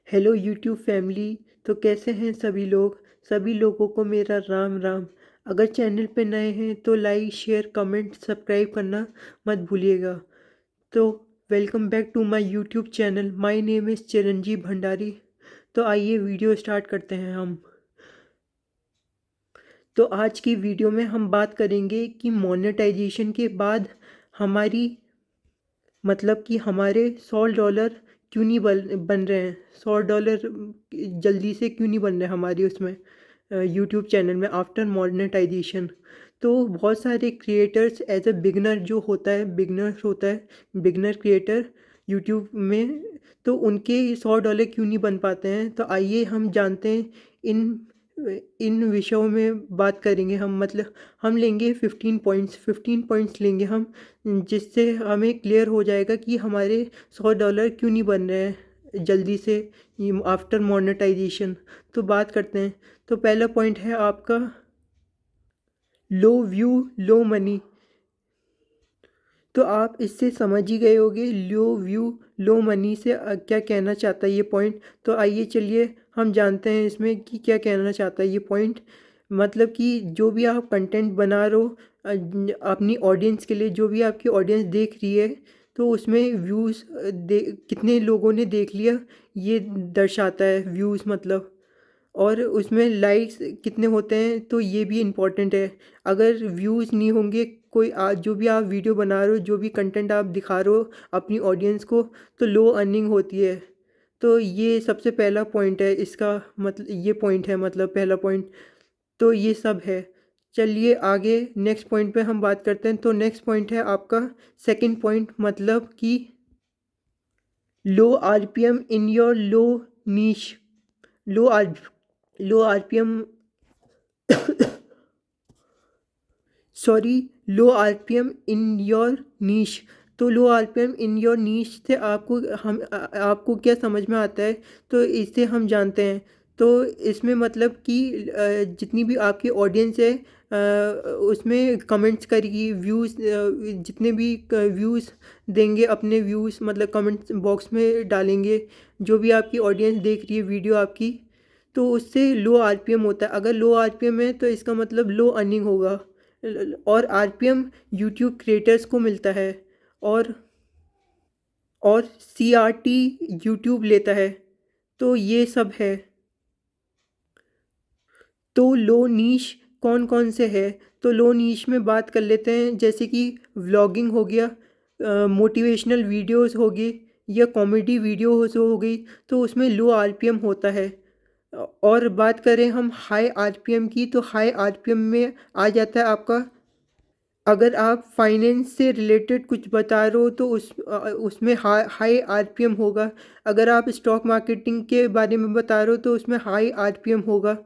Hello YouTube family. तो कैसे हैं सभी लोग। सभी लोगों को मेरा राम राम। अगर चैनल पे नए हैं तो लाइक शेयर कमेंट सब्सक्राइब करना मत भूलिएगा। तो welcome back to my YouTube channel. My name is Chiranjeev Bhandari. तो आइए वीडियो स्टार्ट करते हैं हम। तो आज की वीडियो में हम बात करेंगे कि मोनेटाइजेशन के बाद हमारी मतलब कि हमारे $100 क्यों नहीं बन रहे हैं। $100 जल्दी से क्यों नहीं बन रहे हमारे उसमें यूट्यूब चैनल में आफ्टर मोनेटाइजेशन। तो बहुत सारे क्रिएटर्स एज अ बिगनर जो होता है बिगनर क्रिएटर यूट्यूब में, तो उनके $100 क्यों नहीं बन पाते हैं। तो आइए हम जानते हैं। इन इन विषयों में बात करेंगे हम, मतलब हम लेंगे 15 पॉइंट्स लेंगे हम, जिससे हमें क्लियर हो जाएगा कि हमारे $100 क्यों नहीं बन रहे हैं जल्दी से आफ्टर मोनेटाइजेशन। तो बात करते हैं। तो पहला पॉइंट है आपका लो व्यू लो मनी। तो आप इससे समझ ही गए होंगे लो व्यू लो मनी से क्या कहना चाहता है ये पॉइंट। तो आइए चलिए हम जानते हैं इसमें कि क्या कहना चाहता है ये पॉइंट। मतलब कि जो भी आप कंटेंट बना रहे हो अपनी ऑडियंस के लिए, जो भी आपकी ऑडियंस देख रही है, तो उसमें व्यूज़ कितने लोगों ने देख लिया ये दर्शाता है व्यूज़ मतलब। और उसमें लाइक्स कितने होते हैं तो ये भी इम्पॉर्टेंट है। अगर व्यूज़ नहीं होंगे, कोई जो भी आप वीडियो बना रहे हो, जो भी कंटेंट आप दिखा रहे हो अपनी ऑडियंस को, तो लो अर्निंग होती है। तो ये सबसे पहला पॉइंट है इसका, मतलब ये पॉइंट है, मतलब पहला पॉइंट। तो ये सब है। चलिए आगे नेक्स्ट पॉइंट पे हम बात करते हैं। तो नेक्स्ट पॉइंट है आपका सेकंड पॉइंट, मतलब कि low RPM in your low niche. Low r low RPM sorry, low RPM in your niche. तो लो आरपीएम इन योर नीश से आपको क्या समझ में आता है। तो इससे हम जानते हैं। तो इसमें मतलब कि जितनी भी आपकी ऑडियंस है उसमें कमेंट्स करेगी, व्यूज़ जितने भी व्यूज़ देंगे, अपने व्यूज़ मतलब कमेंट्स बॉक्स में डालेंगे, जो भी आपकी ऑडियंस देख रही है वीडियो आपकी, तो उससे लो आरपीएम होता है। अगर लो आरपीएम है तो इसका मतलब लो अर्निंग होगा। और आरपीएम यूट्यूब क्रिएटर्स को मिलता है। और सीआरटी यूट्यूब लेता है। तो ये सब है। तो लो नीश कौन कौन से है। तो लो नीश में बात कर लेते हैं, जैसे कि व्लॉगिंग हो गया, मोटिवेशनल वीडियोस होगी, या कॉमेडी वीडियोस हो गई। तो उसमें लो आरपीएम होता है। और बात करें हम हाई आरपीएम की, तो हाई आरपीएम में आ जाता है आपका, अगर आप फाइनेंस से रिलेटेड कुछ बता रहे हो तो उसमें हाई आरपीएम होगा। अगर आप स्टॉक मार्केटिंग के बारे में बता रहे हो तो उसमें हाई आरपीएम होगा।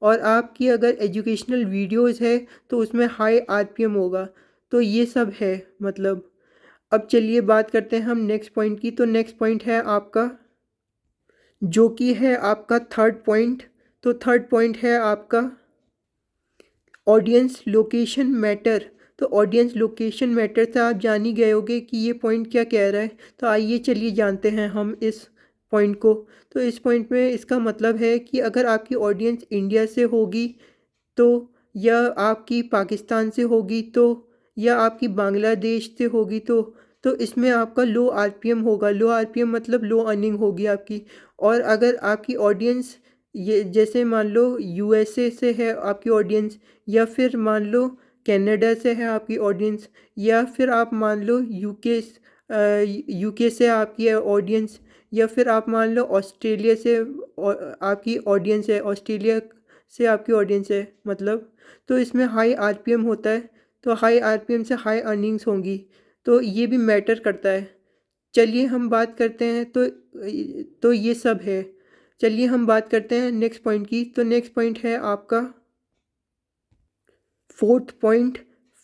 और आपकी अगर एजुकेशनल वीडियोस है तो उसमें हाई आरपीएम होगा। तो ये सब है मतलब। अब चलिए बात करते हैं हम नेक्स्ट पॉइंट की। तो नेक्स्ट पॉइंट है आपका, जो कि है आपका थर्ड पॉइंट। तो थर्ड पॉइंट है आपका ऑडियंस लोकेशन मैटर। तो ऑडियंस लोकेशन मैटर से आप जान ही गए होंगे कि ये पॉइंट क्या कह रहा है। तो आइए चलिए जानते हैं हम इस पॉइंट को। तो इस पॉइंट में इसका मतलब है कि अगर आपकी ऑडियंस इंडिया से होगी तो, या आपकी पाकिस्तान से होगी तो, या आपकी बांग्लादेश से होगी तो इसमें आपका लो आरपीएम होगा। लो आरपीएम मतलब लो अर्निंग होगी आपकी। और अगर आपकी ऑडियंस ये जैसे मान लो यूएसए से है आपकी ऑडियंस, या फिर मान लो कनाडा से है आपकी ऑडियंस, या फिर आप मान लो यूके से आपकी ऑडियंस, या फिर आप मान लो ऑस्ट्रेलिया से आपकी ऑडियंस है, ऑस्ट्रेलिया से आपकी ऑडियंस है मतलब। तो इसमें हाई आरपीएम होता है। तो हाई आरपीएम से हाई अर्निंग्स होंगी। तो ये भी मैटर करता है। चलिए हम बात करते हैं। तो ये सब है। चलिए हम बात करते हैं नेक्स्ट पॉइंट की। तो नेक्स्ट पॉइंट है आपका फोर्थ पॉइंट।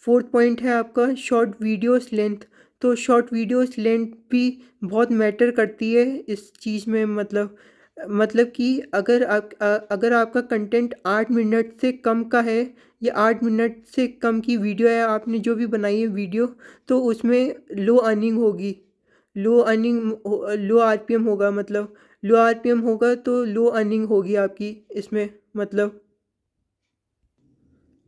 फोर्थ पॉइंट है आपका शॉर्ट वीडियोस लेंथ। तो शॉर्ट वीडियोस लेंथ भी बहुत मैटर करती है इस चीज़ में, मतलब कि अगर आपका कंटेंट 8 मिनट से कम का है, या 8 मिनट से कम की वीडियो है, आपने जो भी बनाई है वीडियो, तो उसमें लो अर्निंग होगी। लो अर्निंग, लो आरपीएम होगा, मतलब लो आरपीएम होगा तो लो अर्निंग होगी आपकी इसमें, मतलब।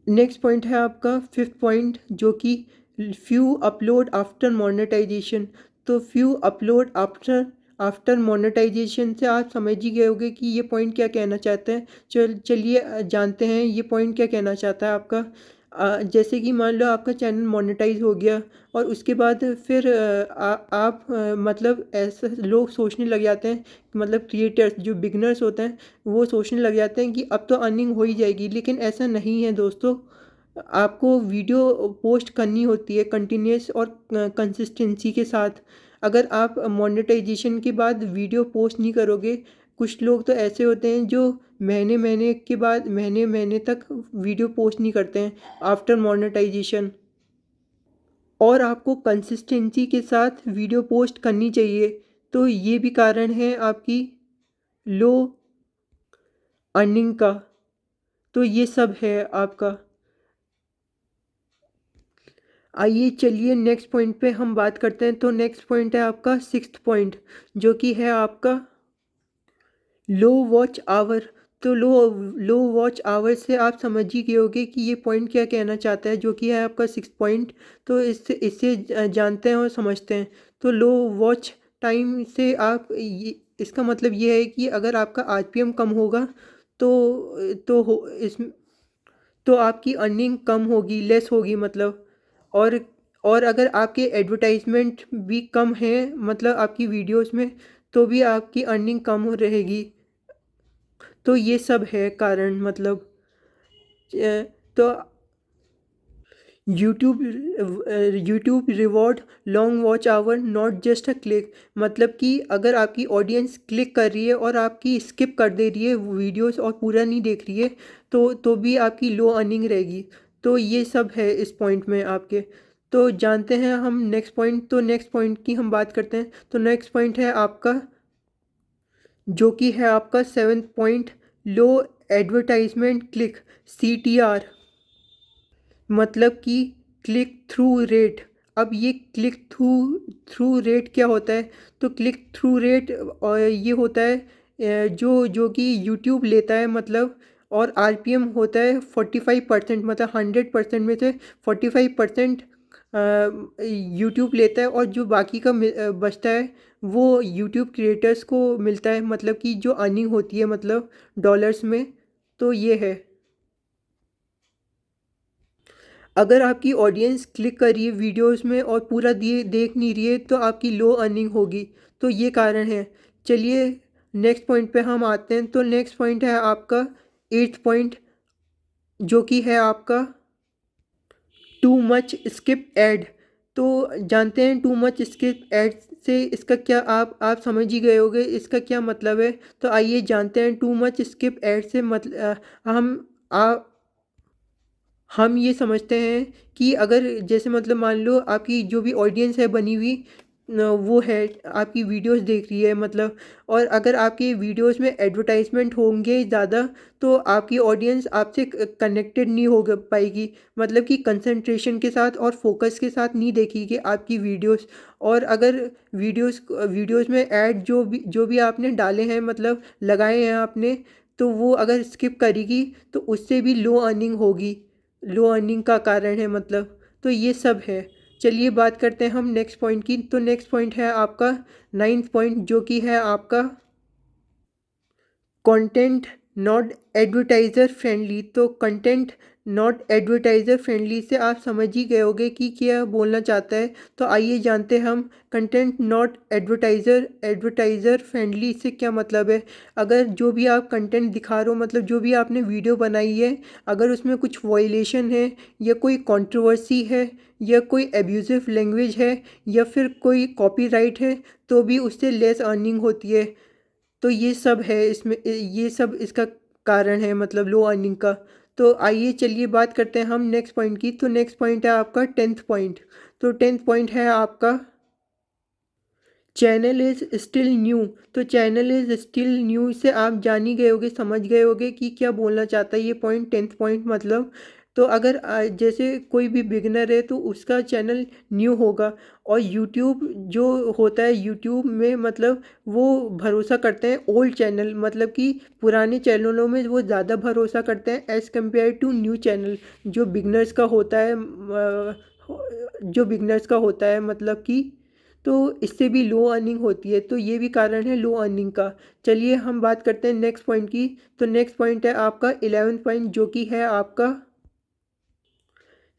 नेक्स्ट पॉइंट है आपका फिफ्थ पॉइंट, जो कि फ्यू अपलोड आफ्टर मोनेटाइजेशन। तो few upload after after monetization से आप समझ ही गए होंगे कि ये पॉइंट क्या कहना चाहते हैं। चलिए जानते हैं ये पॉइंट क्या कहना चाहता है आपका। जैसे कि मान लो आपका चैनल मोनेटाइज हो गया और उसके बाद फिर आप मतलब ऐसा लोग सोचने लग जाते हैं, मतलब क्रिएटर्स जो बिगनर्स होते हैं वो सोचने लग जाते हैं कि अब तो अर्निंग हो ही जाएगी, लेकिन ऐसा नहीं है दोस्तों। आपको वीडियो पोस्ट करनी होती है कंटिन्यूस और कंसिस्टेंसी के साथ। अगर आप मोनेटाइजेशन के बाद वीडियो पोस्ट नहीं करोगे, कुछ लोग तो ऐसे होते हैं जो महीने महीने के बाद महीने महीने तक वीडियो पोस्ट नहीं करते हैं आफ्टर मोनेटाइजेशन। और आपको कंसिस्टेंसी के साथ वीडियो पोस्ट करनी चाहिए। तो ये भी कारण है आपकी लो अर्निंग का। तो ये सब है आपका। आइए चलिए नेक्स्ट पॉइंट पे हम बात करते हैं। तो नेक्स्ट पॉइंट है आपका सिक्स्थ पॉइंट, जो कि है आपका लो वॉच आवर। तो लो वॉच आवर से आप समझ ही गए होंगे कि ये पॉइंट क्या कहना चाहता है, जो कि है आपका सिक्स पॉइंट। तो इससे इससे जानते हैं और समझते हैं। तो लो वॉच टाइम से आप इसका मतलब ये है कि अगर आपका आरपीएम कम होगा तो हो इस तो आपकी अर्निंग कम होगी, लेस होगी, मतलब। और और अगर आपके एडवर्टाइजमेंट भी कम हैं, मतलब आपकी वीडियोस में, तो भी आपकी अर्निंग कम हो रहेगी। तो ये सब है कारण, मतलब। तो YouTube YouTube reward long watch hour, not just a click. मतलब कि अगर आपकी ऑडियंस क्लिक कर रही है और आपकी स्किप कर दे रही है वीडियोस और पूरा नहीं देख रही है, तो भी आपकी लो अर्निंग रहेगी। तो ये सब है इस पॉइंट में आपके। तो जानते हैं हम नेक्स्ट पॉइंट। तो नेक्स्ट पॉइंट की हम बात करते हैं। तो नेक्स्ट पॉइंट है आपका, जो कि है आपका सेवन्थ पॉइंट, लो एडवर्टाइजमेंट क्लिक, CTR। मतलब कि क्लिक थ्रू रेट। अब ये क्लिक थ्रू थ्रू रेट क्या होता है? तो क्लिक थ्रू रेट ये होता है जो कि यूट्यूब लेता है, मतलब। और आरपीएम होता है 45%, मतलब 100% में से 45% यूट्यूब लेता है, और जो बाकी का बचता है वो यूट्यूब क्रिएटर्स को मिलता है, मतलब कि जो अर्निंग होती है, मतलब डॉलर्स में। तो ये है। अगर आपकी ऑडियंस क्लिक कर रही है वीडियोस में और पूरा दिए देख नहीं रही है, तो आपकी लो अर्निंग होगी। तो ये कारण है। चलिए नेक्स्ट पॉइंट पे हम आते हैं। तो नेक्स्ट पॉइंट है आपका एट्थ पॉइंट, जो कि है आपका टू मच स्किप ऐड। तो जानते हैं टू मच स्किप ऐड से इसका क्या, आप समझ ही गए होंगे इसका क्या मतलब है। तो आइए जानते हैं टू मच स्किप ऐड से मतलब हम आ, हम ये समझते हैं कि अगर जैसे मतलब मान लो आपकी जो भी ऑडियंस है बनी हुई वो है आपकी वीडियोस देख रही है, मतलब। और अगर आपके वीडियोस में एडवर्टाइजमेंट होंगे ज़्यादा, तो आपकी ऑडियंस आपसे कनेक्टेड नहीं हो पाएगी, मतलब कि कंसंट्रेशन के साथ और फोकस के साथ नहीं देखेगी आपकी वीडियोस। और अगर वीडियोस वीडियोस में ऐड जो भी आपने डाले हैं, मतलब लगाए हैं आपने, तो वो अगर स्किप करेगी तो उससे भी लो अर्निंग होगी, लो अर्निंग का कारण है, मतलब। तो ये सब है। चलिए बात करते हैं हम नेक्स्ट पॉइंट की। तो नेक्स्ट पॉइंट है आपका नाइन्थ पॉइंट, जो कि है आपका कंटेंट नॉट एडवर्टाइज़र फ्रेंडली। तो कंटेंट नॉट एडवर्टाइज़र फ्रेंडली से आप समझ ही गए होंगे कि क्या बोलना चाहता है। तो आइए जानते हैं हम कंटेंट नॉट एडवर्टाइज़र फ्रेंडली से क्या मतलब है। अगर जो भी आप कंटेंट दिखा रहे हो, मतलब जो भी आपने वीडियो बनाई है, अगर उसमें कुछ वायलेशन है या कोई कंट्रोवर्सी है या कोई एब्यूजिव लैंग्वेज है या फिर कोई कॉपीराइट है, तो भी उससे लेस अर्निंग होती है। तो ये सब है इसमें, ये सब इसका कारण है, मतलब लो अर्निंग का। तो आइए चलिए बात करते हैं हम नेक्स्ट पॉइंट की। तो नेक्स्ट पॉइंट है आपका टेंथ पॉइंट। तो टेंथ पॉइंट है आपका चैनल इज़ स्टिल न्यू। तो चैनल इज़ स्टिल न्यू से आप जान ही गए होगे, समझ गए होगे कि क्या बोलना चाहता है ये पॉइंट, टेंथ पॉइंट, मतलब। तो अगर जैसे कोई भी बिगिनर है तो उसका चैनल न्यू होगा, और यूट्यूब जो होता है, यूट्यूब में मतलब वो भरोसा करते हैं ओल्ड चैनल, मतलब कि पुराने चैनलों में वो ज़्यादा भरोसा करते हैं as compare to new channel जो बिगनर्स का होता है, मतलब कि, तो इससे भी लो अर्निंग होती है, तो ये भी कारण है लो अर्निंग का। चलिए हम बात करते हैं नेक्स्ट पॉइंट की। तो नेक्स्ट पॉइंट है आपका 11th पॉइंट, जो कि है आपका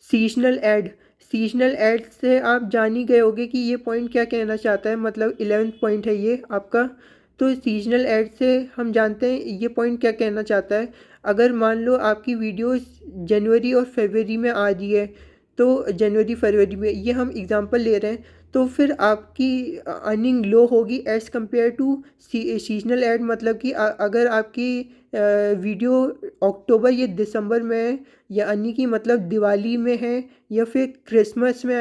सीजनल ऐड। सीजनल ऐड से आप जान ही गए होंगे कि ये पॉइंट क्या कहना चाहता है, मतलब 11th पॉइंट है ये आपका। तो सीजनल ऐड से हम जानते हैं ये पॉइंट क्या कहना चाहता है। अगर मान लो आपकी वीडियोस जनवरी और फरवरी में आ रही है, तो जनवरी फरवरी में, ये हम एग्जांपल ले रहे हैं, तो फिर आपकी अर्निंग लो होगी as compare to seasonal ad, मतलब कि अगर आपकी वीडियो अक्टूबर या दिसंबर में है, यानी कि मतलब दिवाली में है, या फिर क्रिसमस में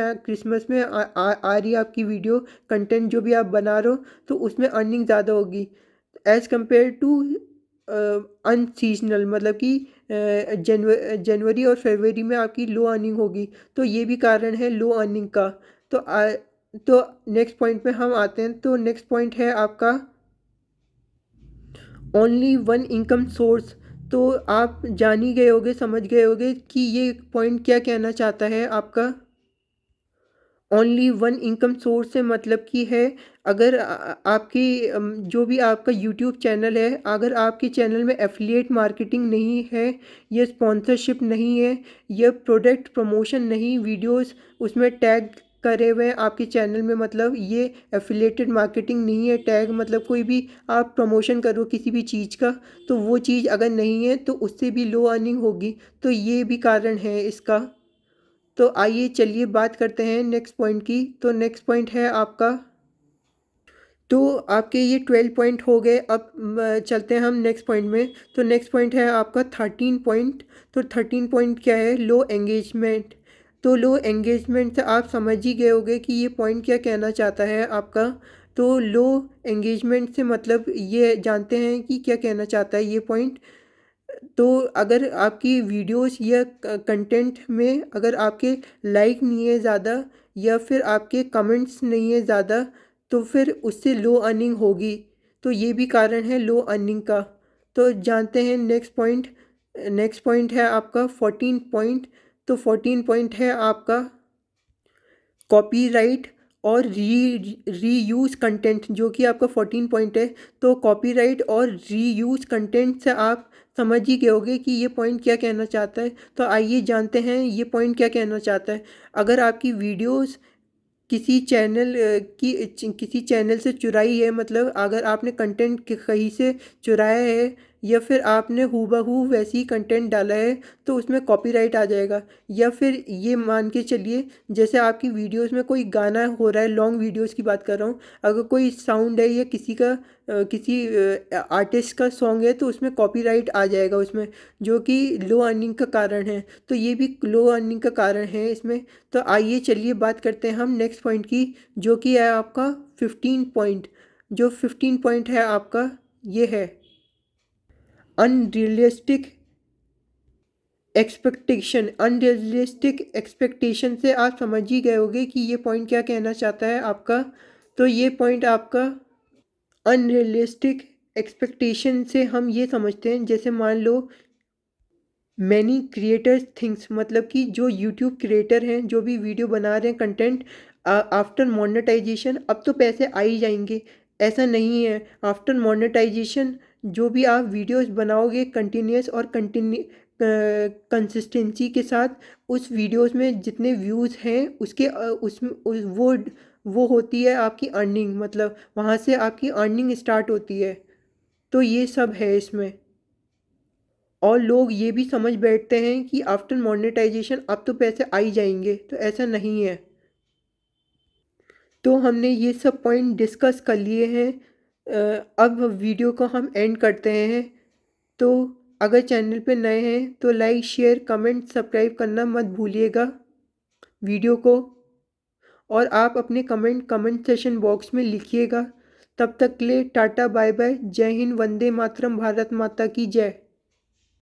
आ रही है आपकी वीडियो, कंटेंट जो भी आप बना रहे हो, तो उसमें अर्निंग ज़्यादा होगी एज़ कंपेयर टू अनसीजनल, मतलब कि जनवरी और फरवरी में आपकी लो अर्निंग होगी। तो ये भी कारण है लो अर्निंग का। तो तो नेक्स्ट पॉइंट पे हम आते हैं। तो नेक्स्ट पॉइंट है आपका ओनली वन इनकम सोर्स। तो आप जान ही गए होगे, समझ गए होगे कि ये पॉइंट क्या कहना चाहता है आपका। ओनली वन इनकम सोर्स से मतलब कि है, अगर आपकी जो भी आपका यूट्यूब चैनल है, अगर आपके चैनल में एफिलिएट मार्केटिंग नहीं है, या स्पॉन्सरशिप नहीं है, या प्रोडक्ट प्रमोशन नहीं, वीडियोस उसमें टैग करे हुए हैं आपके चैनल में, मतलब ये एफिलिएटेड मार्केटिंग नहीं है, टैग मतलब कोई भी आप प्रमोशन करो किसी भी चीज़ का, तो वो चीज़ अगर नहीं है तो उससे भी लो अर्निंग होगी। तो ये भी कारण है इसका। तो आइए चलिए बात करते हैं नेक्स्ट पॉइंट की। तो नेक्स्ट पॉइंट है आपका, तो आपके ये 12 पॉइंट हो गए। अब चलते हैं हम नेक्स्ट पॉइंट में। तो नेक्स्ट पॉइंट है आपका 13 पॉइंट। तो 13 पॉइंट क्या है, लो एंगेजमेंट। तो लो एंगेजमेंट से आप समझ ही गए होंगे कि ये पॉइंट क्या कहना चाहता है आपका। तो लो एंगेजमेंट से मतलब ये जानते हैं कि क्या कहना चाहता है ये पॉइंट। तो अगर आपकी वीडियोस या कंटेंट में अगर आपके लाइक नहीं है ज़्यादा, या फिर आपके कमेंट्स नहीं है ज़्यादा, तो फिर उससे लो अर्निंग होगी। तो ये भी कारण है लो अर्निंग का। तो जानते हैं नेक्स्ट पॉइंट। नेक्स्ट पॉइंट है आपका 14 पॉइंट। तो 14 पॉइंट है आपका कॉपीराइट और रीयूज़ कंटेंट, जो कि आपका 14 पॉइंट है। तो कॉपीराइट और रीयूज़ कंटेंट से आप समझ ही गए होंगे कि ये पॉइंट क्या कहना चाहता है। तो आइए जानते हैं ये पॉइंट क्या कहना चाहता है। अगर आपकी वीडियोस किसी चैनल से चुराई है, मतलब अगर आपने कंटेंट कहीं से चुराया है, या फिर आपने हूबहू वैसी ही कंटेंट डाला है, तो उसमें कॉपीराइट आ जाएगा। या फिर ये मान के चलिए, जैसे आपकी वीडियोस में कोई गाना हो रहा है, लॉन्ग वीडियोस की बात कर रहा हूँ, अगर कोई साउंड है या किसी आर्टिस्ट का सॉन्ग है, तो उसमें कॉपीराइट आ जाएगा उसमें, जो कि लो अर्निंग का कारण है। तो ये भी लो अर्निंग का कारण है इसमें। तो आइए चलिए बात करते हैं हम नेक्स्ट पॉइंट की, जो कि है आपका 15 पॉइंट। जो 15 पॉइंट है आपका, ये है अनरियलिस्टिक एक्सपेक्टेशन। अनरियलिस्टिक एक्सपेक्टेशन से आप समझ ही गए होंगे कि ये पॉइंट क्या कहना चाहता है आपका। तो ये पॉइंट आपका अनरियलिस्टिक एक्सपेक्टेशन से हम ये समझते हैं, जैसे मान लो मैनी क्रिएटर्स थिंग्स, मतलब कि जो यूट्यूब क्रिएटर हैं, जो भी वीडियो बना रहे हैं कंटेंट, आफ्टर मोनेटाइजेशन अब तो पैसे आ ही जाएंगे। ऐसा नहीं है। आफ्टर मोनेटाइजेशन जो भी आप वीडियोस बनाओगे कंटिन्यूस और कंसिस्टेंसी के साथ, उस वीडियोस में जितने व्यूज़ हैं उसके वो होती है आपकी अर्निंग, मतलब वहाँ से आपकी अर्निंग स्टार्ट होती है। तो ये सब है इसमें। और लोग ये भी समझ बैठते हैं कि आफ्टर मोनेटाइजेशन अब तो पैसे आ ही जाएंगे, तो ऐसा नहीं है। तो हमने ये सब पॉइंट डिस्कस कर लिए हैं। अब वीडियो को हम एंड करते हैं। तो अगर चैनल पे नए हैं तो लाइक शेयर कमेंट सब्सक्राइब करना मत भूलिएगा वीडियो को। और आप अपने कमेंट सेशन बॉक्स में लिखिएगा। तब तक के लिए टाटा बाय बाय, जय हिंद, वंदे मातरम, भारत माता की जय।